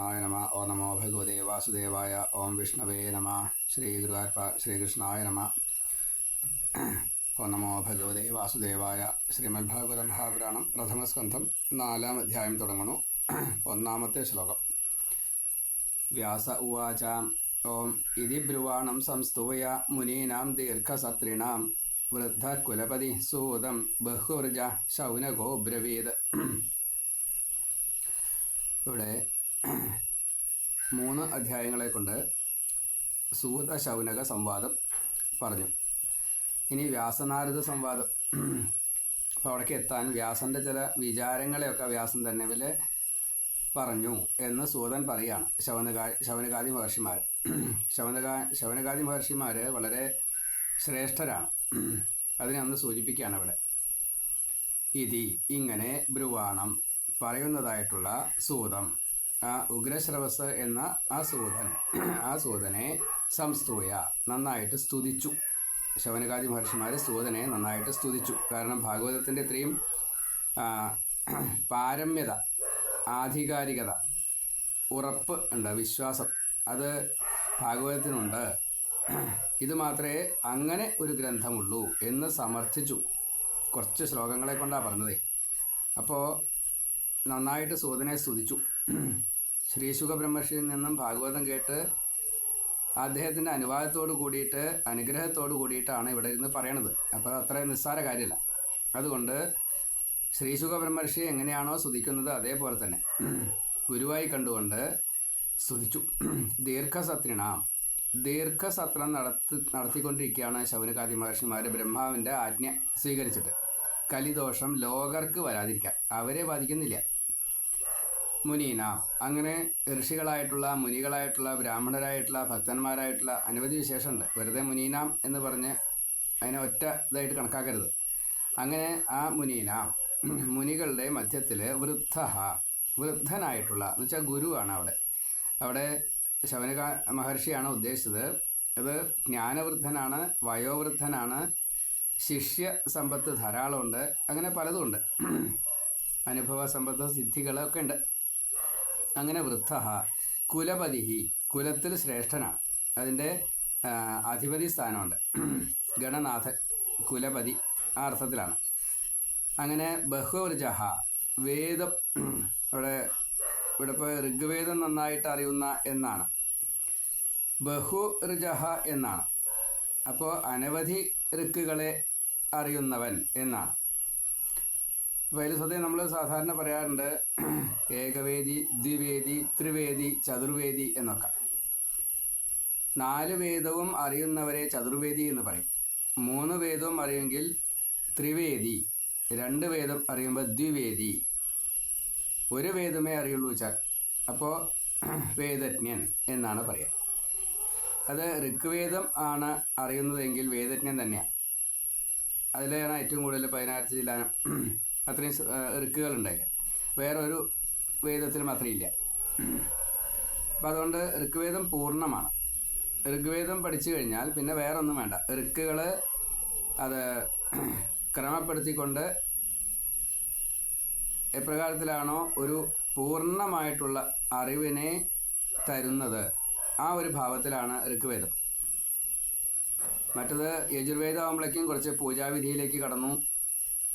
നമ ഓ നമോ ഭഗവതേ വാസുദേവായ ഓം വിഷ്ണവേ നമ ശ്രീ ഗുരുവായൂരപ്പ ശ്രീകൃഷ്ണായ നമ ഓ നമോ ഭഗവതേ വാസുദേവായ. ശ്രീമദ് ഭാഗവത മഹാപുരാണം പ്രഥമസ്കന്ധം 4-ാം അധ്യായം തുടങ്ങുന്നു. 1-ാമത്തെ ശ്ലോകം. വ്യാസ ഉവാച ഓം ഇതി ബ്രുവാണം സംസ്തൂയ മുനീനാം ദീർഘസത്രിണാം വൃദ്ധകുലപതി സൂതം ബഹുർജ ശൗനകോ ബ്രവീത്. ഇവിടെ 3 അധ്യായങ്ങളെ കൊണ്ട് സൂത ശൗനക സംവാദം പറഞ്ഞു. ഇനി വ്യാസനാരദ സംവാദം. അപ്പോൾ അവിടേക്ക് എത്താൻ വ്യാസൻ്റെ ചില വിചാരങ്ങളെയൊക്കെ വ്യാസൻ തന്നെ വില പറഞ്ഞു എന്ന് സൂതൻ പറയുകയാണ്. ശൗനകാദി മഹർഷിമാർ ശൗനകാദി മഹർഷിമാർ വളരെ ശ്രേഷ്ഠരാണ്. അതിനെ ഒന്ന് സൂചിപ്പിക്കുകയാണ് ഇവിടെ. ഇതി ഇങ്ങനെ ബ്രുവാണം പറയുന്നതായിട്ടുള്ള സൂതം, ആ ഉഗ്രശ്രവസ് എന്ന ആ സൂതനെ സംസ്തൂയ നന്നായിട്ട് സ്തുതിച്ചു. ശൗനകാദി മഹർഷിമാർ സൂതനെ നന്നായിട്ട് സ്തുതിച്ചു. കാരണം ഭാഗവതത്തിൻ്റെ ഇത്രയും പാരമ്യത, ആധികാരികത, ഉറപ്പ് ഉണ്ട്, വിശ്വാസം അത് ഭാഗവതത്തിനുണ്ട്. ഇത് മാത്രമേ അങ്ങനെ ഒരു ഗ്രന്ഥമുള്ളൂ എന്ന് സമർത്ഥിച്ചു. കുറച്ച് ശ്ലോകങ്ങളെ കൊണ്ടാണ് പറഞ്ഞതേ. അപ്പോൾ നന്നായിട്ട് സൂതനെ സ്തുതിച്ചു. ശ്രീശുക ബ്രഹ്മർഷിയിൽ നിന്നും ഭാഗവതം കേട്ട് അദ്ദേഹത്തിൻ്റെ അനുവാദത്തോട് കൂടിയിട്ട്, അനുഗ്രഹത്തോട് കൂടിയിട്ടാണ് ഇവിടെ ഇരുന്ന് പറയണത്. അപ്പോൾ അത്ര നിസ്സാര കാര്യമല്ല. അതുകൊണ്ട് ശ്രീശുക ബ്രഹ്മർഷി എങ്ങനെയാണോ സ്തുതിക്കുന്നത് അതേപോലെ തന്നെ ഗുരുവായി കണ്ടുകൊണ്ട് സ്തുതിച്ചു. ദീർഘസത്രം നടത്തിക്കൊണ്ടിരിക്കുകയാണ് ശൗനകാദി മഹർഷിമാർ ബ്രഹ്മാവിൻ്റെ ആജ്ഞ സ്വീകരിച്ചിട്ട്. കലിദോഷം ലോകർക്ക് വരാതിരിക്കാൻ, അവരെ ബാധിക്കുന്നില്ല. മുനീന, അങ്ങനെ ഋഷികളായിട്ടുള്ള, മുനികളായിട്ടുള്ള, ബ്രാഹ്മണരായിട്ടുള്ള, ഭക്തന്മാരായിട്ടുള്ള അനവധി വിശേഷമുണ്ട്. വെറുതെ മുനീനാം എന്ന് പറഞ്ഞ് അതിനെ ഒറ്റ ഇതായിട്ട് കണക്കാക്കരുത്. അങ്ങനെ ആ മുനികളുടെ മധ്യത്തിൽ വൃദ്ധനായിട്ടുള്ള എന്ന് വെച്ചാൽ ഗുരുവാണ്. അവിടെ ശൗനക മഹർഷിയാണ് ഉദ്ദേശിച്ചത്. അത് ജ്ഞാനവൃദ്ധനാണ്, വയോവൃദ്ധനാണ്, ശിഷ്യ സമ്പത്ത് ധാരാളമുണ്ട്, അങ്ങനെ പലതുമുണ്ട്, അനുഭവ സമ്പത്ത് സിദ്ധികളൊക്കെ ഉണ്ട്. അങ്ങനെ വൃദ്ധ കുലപതി, കുലത്തിൽ ശ്രേഷ്ഠനാണ്, അതിൻ്റെ അധിപതി സ്ഥാനമുണ്ട്. ഗണനാഥൻ, കുലപതി ആ അർത്ഥത്തിലാണ്. അങ്ങനെ ബഹുർജഹ, വേദം, ഇവിടെ ഇപ്പോൾ ഋഗ്വേദം നന്നായിട്ട് അറിയുന്ന എന്നാണ്, ബഹുർജഹ എന്നാണ്. അപ്പോൾ അനവധി ഋക്കുകളെ അറിയുന്നവൻ എന്നാണ്. അപ്പോൾ അതിൽ സ്വതേ നമ്മൾ സാധാരണ പറയാറുണ്ട് ഏകവേദി, ദ്വിവേദി, ത്രിവേദി, ചതുർവേദി എന്നൊക്കെ. 4 വേദവും അറിയുന്നവരെ ചതുർവേദി എന്ന് പറയും. 3 വേദവും അറിയുമെങ്കിൽ ത്രിവേദി, 2 വേദം അറിയുമ്പോൾ ദ്വിവേദി, 1 വേദമേ അറിയുള്ളൂ വെച്ചാൽ അപ്പോൾ വേദജ്ഞൻ എന്നാണ് പറയുക. അത് ഋഗ്വേദം ആണ് അറിയുന്നതെങ്കിൽ വേദജ്ഞൻ തന്നെയാണ്. അതിലാണ് ഏറ്റവും കൂടുതൽ 10,000 ചില്ലാനം അത്രയും ഋക്കുകളുണ്ടായില്ല. വേറൊരു വേദത്തിൽ മാത്രമേ ഇല്ല. അപ്പം അതുകൊണ്ട് ഋഗ്വേദം പൂർണ്ണമാണ്. ഋഗ്വേദം പഠിച്ചു കഴിഞ്ഞാൽ പിന്നെ വേറെ ഒന്നും വേണ്ട. ഋക്കുകൾ അത് ക്രമപ്പെടുത്തിക്കൊണ്ട് എപ്രകാരത്തിലാണോ ഒരു പൂർണ്ണമായിട്ടുള്ള അറിവിനെ തരുന്നത്, ആ ഒരു ഭാവത്തിലാണ് ഋഗ്വേദം. മറ്റത് യജുർവേദം ആകുമ്പോഴേക്കും കുറച്ച് പൂജാവിധിയിലേക്ക് കടന്നു.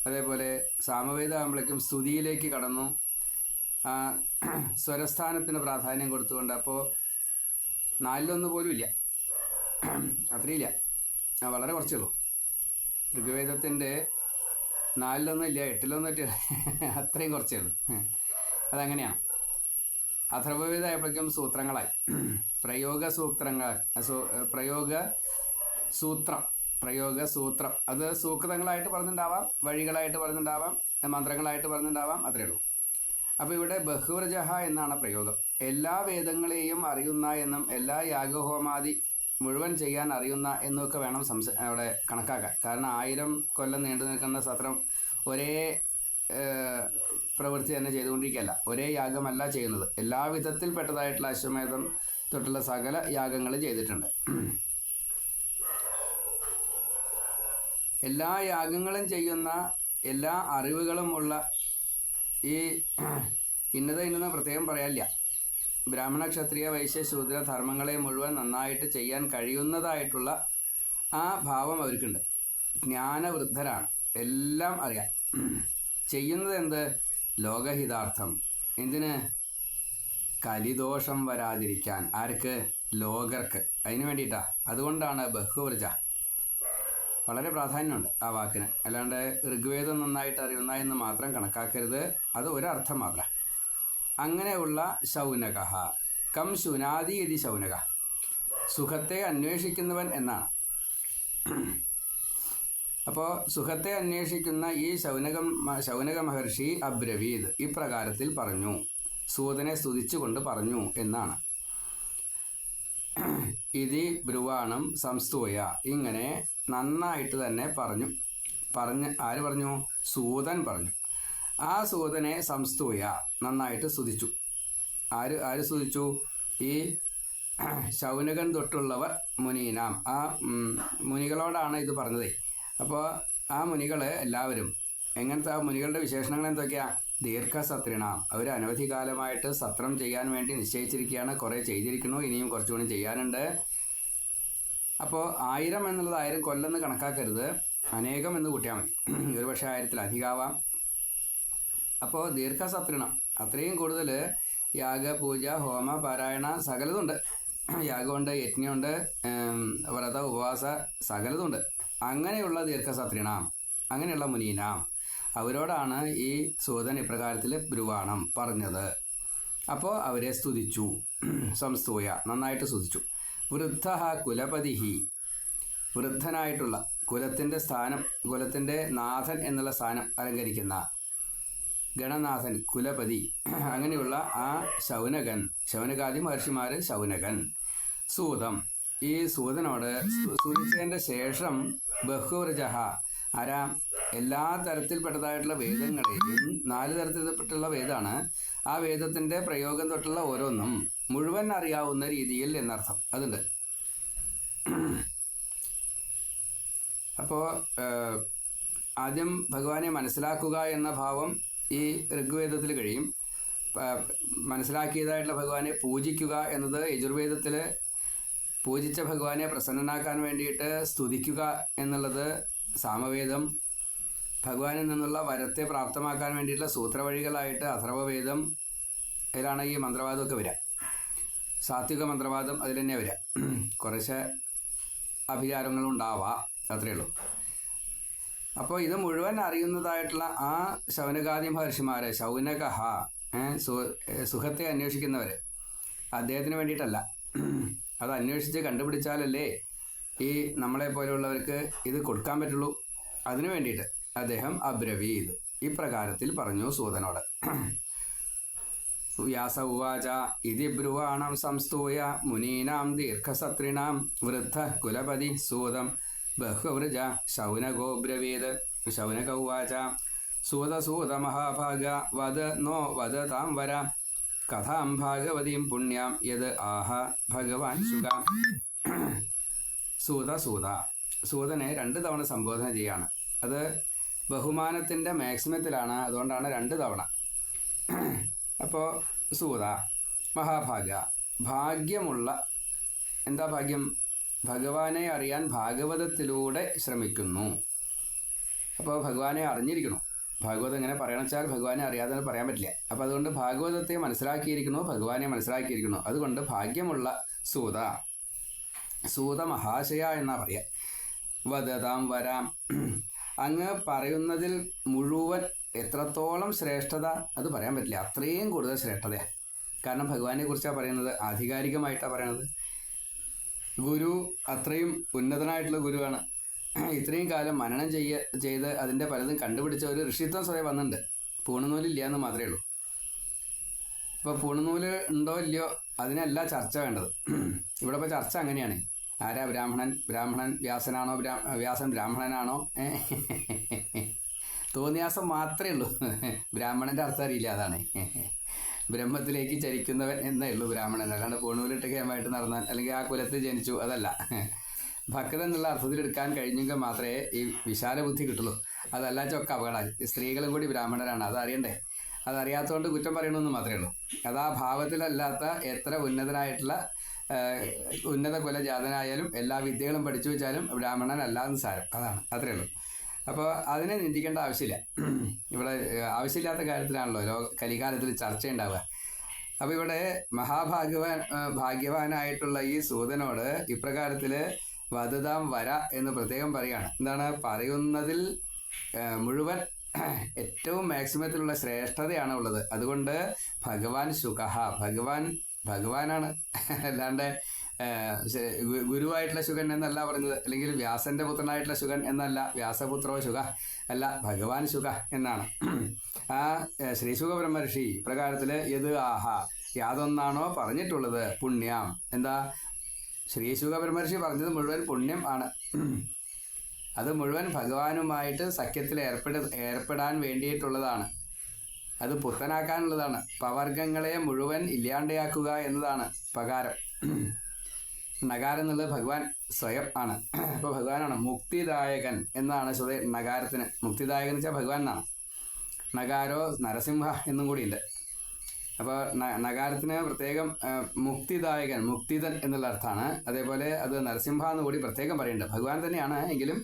അതേപോലെ സാമവേദം ആകുമ്പോഴേക്കും സ്തുതിയിലേക്ക് കടന്നു. സ്വരസ്ഥാനത്തിന് പ്രാധാന്യം കൊടുത്തുകൊണ്ട്. അപ്പോൾ 4-1 പോലും ഇല്ല, അത്രയില്ല, വളരെ കുറച്ചേ ഉള്ളൂ. ഋഗ്വേദത്തിൻ്റെ 4-1 ഇല്ല, 8-1 അത്രയും കുറച്ചേ ഉള്ളൂ. അതങ്ങനെയാണ്. അഥർവവേദം ആയപ്പോഴേക്കും സൂത്രങ്ങളായി, പ്രയോഗസൂത്രം അത് സൂക്തങ്ങളായിട്ട് പറഞ്ഞിട്ടുണ്ടാവാം, വഴികളായിട്ട് പറഞ്ഞിട്ടുണ്ടാവാം, മന്ത്രങ്ങളായിട്ട് പറഞ്ഞിട്ടുണ്ടാവാം, അത്രയേ ഉള്ളൂ. അപ്പോൾ ഇവിടെ ബഹുർജഹ എന്നാണ് പ്രയോഗം. എല്ലാ വേദങ്ങളെയും അറിയുന്ന എന്നും എല്ലാ യാഗഹോമാദി മുഴുവൻ ചെയ്യാൻ അറിയുന്ന എന്നൊക്കെ വേണം അവിടെ കണക്കാക്കാൻ. കാരണം 1000 കൊല്ലം നീണ്ടു നിൽക്കുന്ന സത്രം ഒരേ പ്രവൃത്തി തന്നെ ചെയ്തുകൊണ്ടിരിക്കുകയല്ല, ഒരേ യാഗമല്ല ചെയ്യുന്നത്. എല്ലാ വിധത്തിൽപ്പെട്ടതായിട്ടുള്ള അശ്വമേധം തൊട്ടുള്ള സകല യാഗങ്ങൾ ചെയ്തിട്ടുണ്ട്. എല്ലാ യാഗങ്ങളും ചെയ്യുന്ന, എല്ലാ അറിവുകളും ഉള്ള ഈ ഇന്നത് പ്രത്യേകം പറയാനില്ല. ബ്രാഹ്മണ ക്ഷത്രിയ വൈശ്യ ശൂദ്ര ധർമ്മങ്ങളെ മുഴുവൻ നന്നായിട്ട് ചെയ്യാൻ കഴിയുന്നതായിട്ടുള്ള ആ ഭാവം അവർക്കുണ്ട്. ജ്ഞാനവൃദ്ധരാണ്, എല്ലാം അറിയാം. ചെയ്യുന്നത് എന്ത്? ലോകഹിതാർത്ഥം. എന്തിന്? കലിദോഷം വരാതിരിക്കാൻ. ആർക്ക്? ലോകർക്ക്. അതിന് വേണ്ടിയിട്ടാ. അതുകൊണ്ടാണ് ബഹുവൃജ. വളരെ പ്രാധാന്യമുണ്ട് ആ വാക്കിന്. അല്ലാണ്ട് ഋഗ്വേദം നന്നായിട്ട് അറിയുന്ന എന്ന് മാത്രം കണക്കാക്കരുത്. അത് ഒരർത്ഥം മാത്രം. അങ്ങനെയുള്ള ശൗനക കം ശുനാദി ഇതി ശൗനക, സുഖത്തെ അന്വേഷിക്കുന്നവൻ എന്നാണ്. അപ്പോൾ സുഖത്തെ അന്വേഷിക്കുന്ന ഈ ശൗനക മഹർഷി അബ്രവീദ് ഇപ്രകാരത്തിൽ പറഞ്ഞു, സൂതനെ സ്തുതിച്ചുകൊണ്ട് പറഞ്ഞു എന്നാണ്. ഇതി ബ്രുവാണം സംസ്തൂയ, ഇങ്ങനെ നന്നായിട്ട് തന്നെ പറഞ്ഞു. ആര് പറഞ്ഞു? സൂതൻ പറഞ്ഞു. ആ സൂതനെ സംസ്തൂയ, നന്നായിട്ട് സ്തുതിച്ചു. ആര് സ്തുതിച്ചു? ഈ ശൗനകൻ തൊട്ടുള്ളവർ മുനീനാം, ആ മുനികളോടാണ് ഇത് പറഞ്ഞത്. അപ്പോൾ ആ മുനികൾ എല്ലാവരും എങ്ങനത്തെ? ആ മുനികളുടെ വിശേഷണങ്ങൾ എന്തൊക്കെയാ? ദീർഘസത്രിണാം, അവർ അനവധി കാലമായിട്ട് സത്രം ചെയ്യാൻ വേണ്ടി നിശ്ചയിച്ചിരിക്കുകയാണ്. കുറേ ചെയ്തിരിക്കുന്നു, ഇനിയും കുറച്ചുകൂടി ചെയ്യാനുണ്ട്. അപ്പോൾ 1000 എന്നുള്ളത് 1000 കൊല്ലെന്ന് കണക്കാക്കരുത്, അനേകം എന്ന് കൂട്ടിയാൽ മതി. ഒരു പക്ഷേ 1000-ലധികമാവാം. അപ്പോൾ ദീർഘസത്രിണം, അത്രയും കൂടുതൽ യാഗ, പൂജ, ഹോമ, പാരായണ സകലതുണ്ട്. യാഗമുണ്ട്, യജ്ഞമുണ്ട്, വ്രത, ഉപവാസ സകലതുണ്ട്. അങ്ങനെയുള്ള ദീർഘസത്രിണാം, അങ്ങനെയുള്ള മുനീനാം, അവരോടാണ് ഈ സൂതൻ ഇപ്രകാരത്തിൽ ബ്രുവാണം പറഞ്ഞത്. അപ്പോൾ അവരെ സ്തുതിച്ചു. സംസ്തൂയ, നന്നായിട്ട് സ്തുതിച്ചു. വൃദ്ധ കുലപതി, വൃദ്ധനായിട്ടുള്ള കുലത്തിൻ്റെ സ്ഥാനം, കുലത്തിൻ്റെ നാഥൻ എന്നുള്ള സ്ഥാനം അലങ്കരിക്കുന്ന ഗണനാഥൻ, കുലപതി, അങ്ങനെയുള്ള ആ ശൗനകൻ, ശൗനകാദി മഹർഷിമാർ, ശൗനകൻ സൂതം, ഈ സൂതനോട് സ്തുതിച്ചതിൻ്റെ ശേഷം ബഹുവ്രജ, ആരാ? എല്ലാ തരത്തിൽപ്പെട്ടതായിട്ടുള്ള വേദങ്ങളെയും, 4 തരത്തിൽപ്പെട്ടുള്ള വേദമാണ്. ആ വേദത്തിൻ്റെ പ്രയോഗം തൊട്ടുള്ള ഓരോന്നും മുഴുവൻ അറിയാവുന്ന രീതിയിൽ എന്നർത്ഥം. അതുണ്ട്. അപ്പോൾ ആദ്യം ഭഗവാനെ മനസ്സിലാക്കുക എന്ന ഭാവം ഈ ഋഗ്വേദത്തിൽ കഴിയും. മനസ്സിലാക്കിയതായിട്ടുള്ള ഭഗവാനെ പൂജിക്കുക എന്നത് യജുർവേദത്തിൽ പൂജിച്ച ഭഗവാനെ പ്രസന്നനാക്കാൻ വേണ്ടിയിട്ട് സ്തുതിക്കുക എന്നുള്ളത് സാമവേദം. ഭഗവാനിൽ നിന്നുള്ള വരത്തെ പ്രാപ്തമാക്കാൻ വേണ്ടിയിട്ടുള്ള സൂത്രവഴികളായിട്ട് അഥർവവേദം. അതിലാണ് ഈ മന്ത്രവാദമൊക്കെ വരിക. സാത്വിക മന്ത്രവാദം അതിൽ തന്നെ വരിക. കുറച്ച് അഭിചാരങ്ങളുണ്ടാവാം, അത്രയേ ഉള്ളൂ. അപ്പോൾ ഇത് മുഴുവൻ അറിയുന്നതായിട്ടുള്ള ആ ശൗനകാദി മഹർഷിമാർ, ശൗനക സുഖത്തെ അന്വേഷിക്കുന്നവർ, അദ്ദേഹത്തിന് വേണ്ടിയിട്ടല്ല. അത് അന്വേഷിച്ച് കണ്ടുപിടിച്ചാലല്ലേ ഈ നമ്മളെ പോലെയുള്ളവർക്ക് ഇത് കൊടുക്കാൻ പറ്റുള്ളൂ. അതിനു വേണ്ടിയിട്ട് അദ്ദേഹം അബ്രവീദ് ഇപ്രകാരത്തിൽ പറഞ്ഞു സൂതനോട്. വ്യാസ ഉവാച ഇതി ബ്രുവാണം സംസ്തൂയ മുനീനാം ദീർഘസത്രിണാം വൃദ്ധ കുലപതി സൂതം ബഹുവ്രജ ശൗനകോ ബ്രവീദ്. ശൗനക ഉവാച സൂത മഹാഭാഗ വദ നോ വദതാം വര കഥാം ഭാഗവതീം പുണ്യാം യത് ആഹ ഭഗവാൻ ശുകാം. സൂതനെ 2 തവണ സംബോധന ചെയ്യാണ്. അത് ബഹുമാനത്തിൻ്റെ മാക്സിമത്തിലാണ്, അതുകൊണ്ടാണ് 2 തവണ. അപ്പോൾ സൂത മഹാഭാഗ, ഭാഗ്യമുള്ള. എന്താ ഭാഗ്യം? ഭഗവാനെ അറിയാൻ ഭാഗവതത്തിലൂടെ ശ്രമിക്കുന്നു. അപ്പോൾ ഭഗവാനെ അറിഞ്ഞിരിക്കണം. ഭാഗവതം എങ്ങനെ പറയണം വെച്ചാൽ ഭഗവാനെ അറിയാതെ പറയാൻ പറ്റില്ല. അപ്പോൾ അതുകൊണ്ട് ഭാഗവതത്തെ മനസ്സിലാക്കിയിരിക്കുന്നു, ഭഗവാനെ മനസ്സിലാക്കിയിരിക്കുന്നു. അതുകൊണ്ട് ഭാഗ്യമുള്ള സൂത മഹാശയ എന്നാ പറയുക. വദതാം വരാം, അങ്ങ് പറയുന്നതിൽ മുഴുവൻ എത്രത്തോളം ശ്രേഷ്ഠത അത് പറയാൻ പറ്റില്ല. അത്രയും കൂടുതൽ ശ്രേഷ്ഠതയാണ്. കാരണം ഭഗവാനെ കുറിച്ചാണ് പറയുന്നത്, ആധികാരികമായിട്ടാണ് പറയണത്. ഗുരു അത്രയും ഉന്നതനായിട്ടുള്ള ഗുരുവാണ്. ഇത്രയും കാലം മനനം ചെയ്ത് അതിൻ്റെ പലതും കണ്ടുപിടിച്ച ഒരു ഋഷിത്വം സ്വയം വന്നിട്ടുണ്ട്. പൂണുനൂലില്ല എന്ന് മാത്രമേ ഉള്ളൂ. ഇപ്പോൾ പൂണുനൂല് ഉണ്ടോ ഇല്ലയോ അതിനല്ല ചർച്ച വേണ്ടത്. ഇവിടെ ഇപ്പോൾ ചർച്ച അങ്ങനെയാണ്. ആരാ ബ്രാഹ്മണൻ വ്യാസനാണോ, വ്യാസൻ ബ്രാഹ്മണനാണോ? തോന്നിയാസം മാത്രമേ ഉള്ളൂ. ബ്രാഹ്മണൻ്റെ അർത്ഥം അറിയില്ല, അതാണ്. ബ്രഹ്മത്തിലേക്ക് ചരിക്കുന്നവൻ എന്നേ ഉള്ളൂ ബ്രാഹ്മണൻ. അല്ലാണ്ട് പൂണൂലിട്ട് കേമായിട്ട് നടന്നാൽ അല്ലെങ്കിൽ ആ കുലത്തിൽ ജനിച്ചു അതല്ല. ഭക്തൻ എന്നുള്ള അർത്ഥത്തിൽ എടുക്കാൻ കഴിഞ്ഞെങ്കിൽ മാത്രമേ ഈ വിശാല ബുദ്ധി കിട്ടുള്ളൂ. അതല്ല ചൊക്കെ അപകടം. സ്ത്രീകളും കൂടി ബ്രാഹ്മണരാണ്, അതറിയണ്ടേ. അതറിയാത്തതുകൊണ്ട് കുറ്റം പറയണമെന്ന് മാത്രമേ ഉള്ളൂ. അത് ആ ഭാവത്തിലല്ലാത്ത എത്ര ഉന്നതനായിട്ടുള്ള ഉന്നത കുലജാതനായാലും എല്ലാ വിദ്യകളും പഠിച്ചു വെച്ചാലും ബ്രാഹ്മണനല്ലാന്ന് സാരം. അതാണ്, അത്രയേ ഉള്ളൂ. അപ്പോൾ അതിനെ നിന്ദിക്കേണ്ട ആവശ്യമില്ല. ഇവിടെ ആവശ്യമില്ലാത്ത കാര്യത്തിലാണല്ലോ കലികാലത്തിൽ ചർച്ചയുണ്ടാവുക. അപ്പോൾ ഇവിടെ ഭാഗ്യവാനായിട്ടുള്ള ഈ സൂതനോട് ഇപ്രകാരത്തിൽ വധതാം വര എന്ന് പ്രത്യേകം പറയുകയാണ്. എന്താണ് പറയുന്നതിൽ മുഴുവൻ ഏറ്റവും മാക്സിമത്തിലുള്ള ശ്രേഷ്ഠതയാണ് ഉള്ളത്. അതുകൊണ്ട് ഭഗവാൻ ശുഖഃ, ഭഗവാനാണ്, അല്ലാണ്ട് ഗുരുവായിട്ടുള്ള ശുഗൻ എന്നല്ല പറഞ്ഞത്, അല്ലെങ്കിൽ വ്യാസന്റെ പുത്രനായിട്ടുള്ള ശുഗൻ എന്നല്ല, വ്യാസപുത്രോ ശുഗ അല്ല, ഭഗവാൻ ശുഗ എന്നാണ്. ആ ശ്രീശുഖ ബ്രഹ്മർഷി പ്രകാരത്തിൽ യത് ആഹ, യാതൊന്നാണോ പറഞ്ഞിട്ടുള്ളത് പുണ്യം. എന്താ ശ്രീശുഖ ബ്രഹ്മർഷി പറഞ്ഞത് മുഴുവൻ പുണ്യം ആണ്. അത് മുഴുവൻ ഭഗവാനുമായിട്ട് സഖ്യത്തിൽ ഏർപ്പെടാൻ വേണ്ടിയിട്ടുള്ളതാണ്. അത് പുത്തനാക്കാനുള്ളതാണ്. പവർഗങ്ങളെ മുഴുവൻ ഇല്ലാണ്ടയാക്കുക എന്നതാണ് പകാരം. നകാരം എന്നുള്ളത് ഭഗവാൻ സ്വയം ആണ്. അപ്പോൾ ഭഗവാനാണ് മുക്തിദായകൻ എന്നാണ് നകാരത്തിന്. മുക്തിദായകൻ എന്ന് വെച്ചാൽ ഭഗവാൻ എന്നാണ്. നകാരോ നരസിംഹ എന്നും കൂടിയുണ്ട്. അപ്പോൾ നകാരത്തിന് പ്രത്യേകം മുക്തിദായകൻ, മുക്തിദൻ എന്നുള്ള അർത്ഥമാണ്. അതേപോലെ അത് നരസിംഹ എന്ന് കൂടി പ്രത്യേകം പറയുന്നുണ്ട്. ഭഗവാൻ തന്നെയാണ്, എങ്കിലും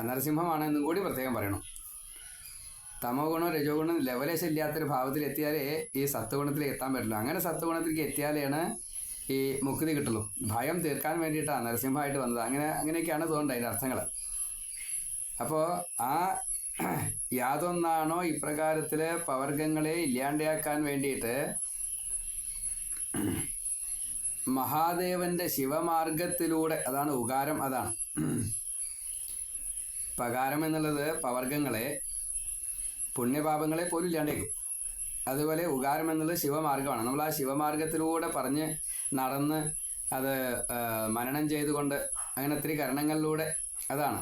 നരസിംഹമാണ് എന്നും കൂടി പ്രത്യേകം പറയണം. തമോ ഗുണോ രജോ ഗുണം ലെവലേശം ഇല്ലാത്തൊരു ഭാവത്തിൽ എത്തിയാലേ ഈ സത്വഗുണത്തിലേക്ക് എത്താൻ പറ്റുള്ളൂ. അങ്ങനെ സത്വഗുണത്തിലേക്ക് എത്തിയാലാണ് ഈ മുക്തി കിട്ടുള്ളൂ. ഭയം തീർക്കാൻ വേണ്ടിയിട്ടാണ് നരസിംഹമായിട്ട് വന്നത്. അങ്ങനെയൊക്കെയാണ് തോന്നുന്നത് അതിൻ്റെ അർത്ഥങ്ങൾ. അപ്പോൾ ആ യാതൊന്നാണോ ഇപ്രകാരത്തിൽ പവർഗങ്ങളെ ഇല്ലാണ്ടയാക്കാൻ വേണ്ടിയിട്ട് മഹാദേവന്റെ ശിവമാർഗത്തിലൂടെ, അതാണ് ഉകാരം, അതാണ് പകാരം എന്നുള്ളത് പവർഗങ്ങളെ, പുണ്യപാപങ്ങളെ പോലും ഇല്ലാണ്ടേക്കും. അതുപോലെ ഉകാരം എന്നുള്ളത് ശിവമാർഗമാണ്. നമ്മൾ ആ ശിവമാർഗത്തിലൂടെ പറഞ്ഞ് നടന്ന് അത് മനനം ചെയ്തുകൊണ്ട് അങ്ങനെ ഒത്തിരി കരണങ്ങളിലൂടെ, അതാണ്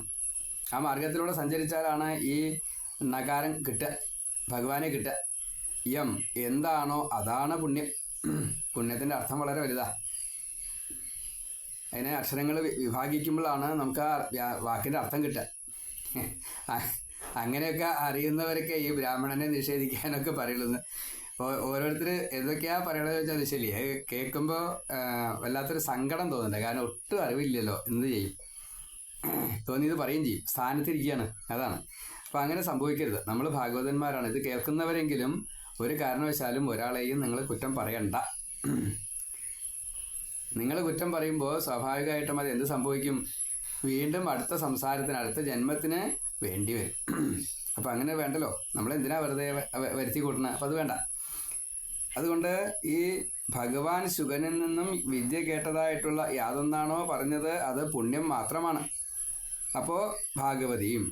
ആ മാർഗത്തിലൂടെ സഞ്ചരിച്ചാലാണ് ഈ നകാരം കിട്ടുക, ഭഗവാനെ കിട്ടുക. യം എന്താണോ അതാണ് പുണ്യം. പുണ്യത്തിൻ്റെ അർത്ഥം വളരെ വലുതാണ്. അതിനെ അക്ഷരങ്ങൾ വിഭാഗിക്കുമ്പോഴാണ് നമുക്ക് ആ വാക്കിൻ്റെ അർത്ഥം കിട്ടുക. അങ്ങനെയൊക്കെ അറിയുന്നവരൊക്കെ ഈ ബ്രാഹ്മണനെ നിഷേധിക്കാനൊക്കെ പറയുന്നത്. ഓരോരുത്തർ എന്തൊക്കെയാണ് പറയണത് വെച്ചാൽ ശരി, കേൾക്കുമ്പോൾ വല്ലാത്തൊരു സങ്കടം തോന്നുന്നുണ്ട്. കാരണം ഒട്ടും അറിവില്ലല്ലോ, എന്ത് ചെയ്യും, തോന്നിയത് പറയുകയും ചെയ്യും, സ്ഥാനത്തിരിക്കുകയാണ്, അതാണ്. അപ്പം അങ്ങനെ സംഭവിക്കരുത്. നമ്മൾ ഭാഗവതന്മാരാണ്. ഇത് കേൾക്കുന്നവരെങ്കിലും ഒരു കാരണവശാലും ഒരാളെയും നിങ്ങൾ കുറ്റം പറയണ്ട. നിങ്ങൾ കുറ്റം പറയുമ്പോൾ സ്വാഭാവികമായിട്ടും അത് എന്ത് സംഭവിക്കും, വീണ്ടും അടുത്ത സംസാരത്തിന്, അടുത്ത ജന്മത്തിന് വേണ്ടി വരും. അപ്പം അങ്ങനെ വേണ്ടല്ലോ, നമ്മളെന്തിനാ വെറുതെ വരുത്തി കൂട്ടണത്? അപ്പം അത് വേണ്ട. അതുകൊണ്ട് ഈ ഭഗവാൻ ശുഗനിൽ നിന്നും വിദ്യ കേട്ടതായിട്ടുള്ള യാതൊന്നാണോ പറഞ്ഞത് അത് പുണ്യം മാത്രമാണ്. അപ്പോൾ ഭാഗവതിയും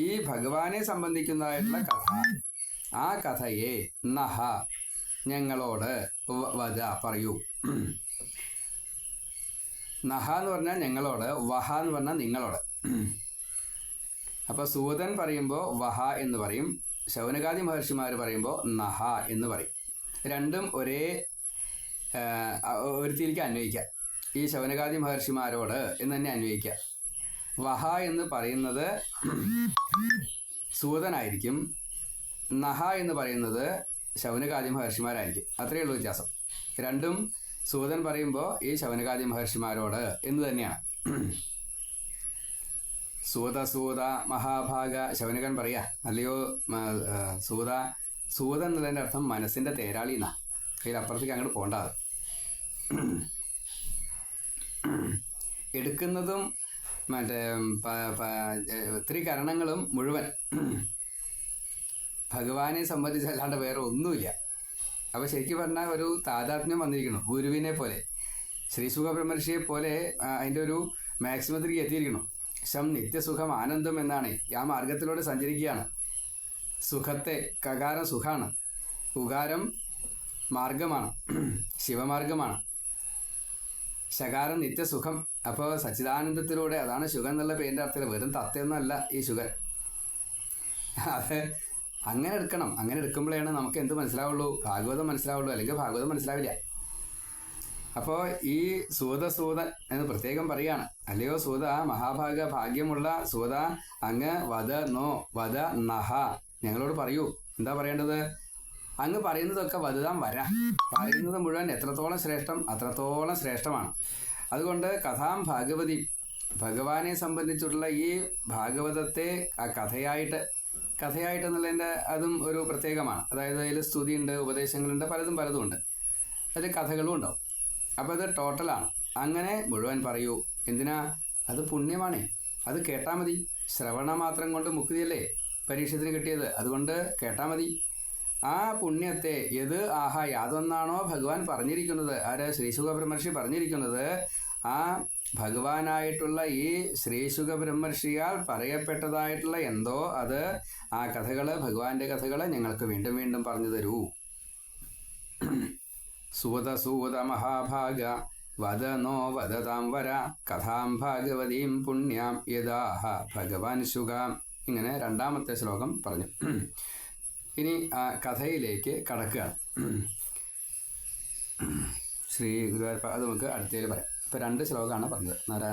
ഈ ഭഗവാനെ സംബന്ധിക്കുന്നതായിട്ടുള്ള കഥ, ആ കഥയെ നഹ ഞങ്ങളോട് വധ പറയൂ. നഹ എന്ന് പറഞ്ഞാൽ ഞങ്ങളോട്, വഹ എന്ന് പറഞ്ഞാൽ നിങ്ങളോട്. അപ്പോൾ സൂതൻ പറയുമ്പോൾ വഹ എന്ന് പറയും, ശൗനകാദി മഹർഷിമാർ പറയുമ്പോൾ നഹ എന്ന് പറയും. രണ്ടും ഒരേ ഒരുത്തിലേക്ക് അന്വയിക്കുക. ഈ ശൗനകാദി മഹർഷിമാരോട് എന്ന് തന്നെ അന്വയിക്കുക. വഹ എന്ന് പറയുന്നത് സൂതനായിരിക്കും, നഹ എന്ന് പറയുന്നത് ശൗനകാദി മഹർഷിമാരായിരിക്കും. അത്രയേ ഉള്ളൂ വ്യത്യാസം. രണ്ടും സൂതൻ പറയുമ്പോൾ ഈ ശൗനകാദി മഹർഷിമാരോട് എന്ന് തന്നെയാണ്. സൂത മഹാഭാഗ, ശൗനകൻ പറയാ, അല്ലയോ സൂത എന്നുള്ളതിൻ്റെ അർത്ഥം മനസ്സിൻ്റെ തേരാളി എന്നാ. അതിലപ്പുറത്തേക്ക് അങ്ങോട്ട് പോകണ്ടാത്. എടുക്കുന്നതും മറ്റേ ഒത്തിരി കരണങ്ങളും മുഴുവൻ ഭഗവാനെ സംബന്ധിച്ചല്ലാണ്ട് വേറെ ഒന്നുമില്ല. അപ്പോൾ ശരിക്കും പറഞ്ഞാൽ ഒരു താതാത്മ്യം വന്നിരിക്കണം. ഗുരുവിനെ പോലെ, ശ്രീശുഖ ബ്രഹ്മർഷിയെ പോലെ അതിൻ്റെ ഒരു മാക്സിമത്തിലേക്ക് എത്തിയിരിക്കണം. ശം നിത്യസുഖം ആനന്ദം എന്നാണ്. ആ മാർഗത്തിലൂടെ സഞ്ചരിക്കുകയാണ്. സുഖത്തെ, കകാരം സുഖമാണ്, ഉകാരം മാർഗമാണ്, ശിവമാർഗമാണ്, ശകാരം നിത്യസുഖം. അപ്പോൾ സച്ചിദാനന്ദത്തിലൂടെ, അതാണ് ശുഖം എന്നുള്ള പേരിൻ്റെ അർത്ഥത്തിൽ. വെറും തത്വമൊന്നുമല്ല ഈ ശുഖൻ. അത് അങ്ങനെ എടുക്കണം. അങ്ങനെ എടുക്കുമ്പോഴാണ് നമുക്ക് എന്ത് മനസ്സിലാവുള്ളൂ, ഭാഗവതം മനസ്സിലാവുള്ളൂ, അല്ലെങ്കിൽ ഭാഗവതം മനസ്സിലാവില്ല. അപ്പോൾ ഈ സൂതൻ എന്ന് പ്രത്യേകം പറയാണ്, അല്ലയോ സൂത, മഹാഭാഗ ഭാഗ്യമുള്ള സൂത, അങ്ങ് വധ നഹ, ഞങ്ങളോട് പറയൂ. എന്താ പറയേണ്ടത്? അങ്ങ് പറയുന്നതൊക്കെ വലുതാം വരാം. പറയുന്നത് മുഴുവൻ എത്രത്തോളം ശ്രേഷ്ഠം അത്രത്തോളം ശ്രേഷ്ഠമാണ്. അതുകൊണ്ട് കഥാം ഭാഗവതി, ഭഗവാനെ സംബന്ധിച്ചിട്ടുള്ള ഈ ഭാഗവതത്തെ ആ കഥയായിട്ട് എന്നുള്ളതിൻ്റെ അതും ഒരു പ്രത്യേകമാണ്. അതായത് അതിൽ സ്തുതിയുണ്ട്, ഉപദേശങ്ങളുണ്ട്, പലതും ഉണ്ട്, അതിൽ കഥകളും ഉണ്ടാവും. അപ്പോൾ അത് ടോട്ടലാണ്. അങ്ങനെ മുഴുവൻ പറയൂ. എന്തിനാ? അത് പുണ്യമാണേ. അത് കേട്ടാൽ മതി. ശ്രവണം മാത്രം കൊണ്ട് മുക്തിയല്ലേ പരീക്ഷത്തിന് കിട്ടിയത്. അതുകൊണ്ട് കേട്ടാൽ മതി. ആ പുണ്യത്തെ യാതൊന്നാണോ ഭഗവാൻ പറഞ്ഞിരിക്കുന്നത്, ശ്രീശുക ബ്രഹ്മർഷി പറഞ്ഞിരിക്കുന്നത്, ആ ഭഗവാനായിട്ടുള്ള ഈ ശ്രീശുക ബ്രഹ്മർഷിയാൽ പറയപ്പെട്ടതായിട്ടുള്ള എന്തോ അത്, ആ കഥകള്, ഭഗവാന്റെ കഥകള് ഞങ്ങൾക്ക് വീണ്ടും വീണ്ടും പറഞ്ഞു തരൂ. സൂത മഹാഭാഗ വദനോ വദതാം വര കഥാം ഭാഗവതീം പുണ്യാം യഥാഹ ഭഗവാൻ ശുകാം. ഇങ്ങനെ രണ്ടാമത്തെ ശ്ലോകം പറഞ്ഞു. ഇനി ആ കഥയിലേക്ക് കടക്കുകയാണ്. ശ്രീ ഗുരുവായൂരപ്പ അത് നമുക്ക് അടുത്തതിൽ പറയാം. ഇപ്പം 2 ശ്ലോകമാണ് പറഞ്ഞത്. നാരായണ